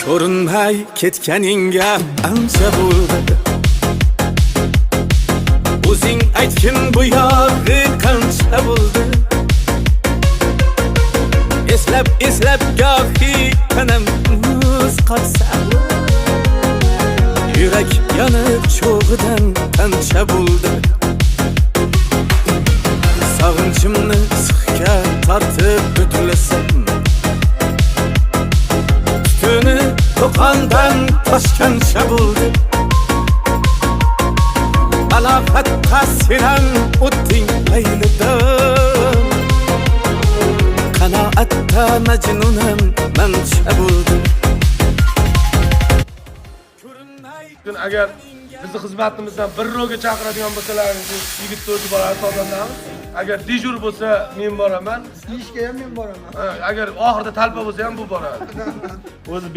ko'rinmay ketganingga ancha bo'ldi. O'zing aytgin bu yog'i qancha bo'ldi. Eslab gohi tanam muz qotsa, yurak yonib cho'g'idan qancha bo'ldi. Sog'inchimni sixga tortib o'tlasam, tutuni to'qondan toshgancha bo'ldi. Aloqat qasiran o'tding laylidan, qanoatda majnunam mancha bo'ldi. Agar bizni xizmatimizdan 1 ro'ga chaqiradigan bo'lsalaringiz, yigit to'rti bolani tozalamiz. Agar dejur bo'lsa, men boraman. Ishga ham men boraman. Agar oxirida talpa bo'lsa ham bu boradi. O'zi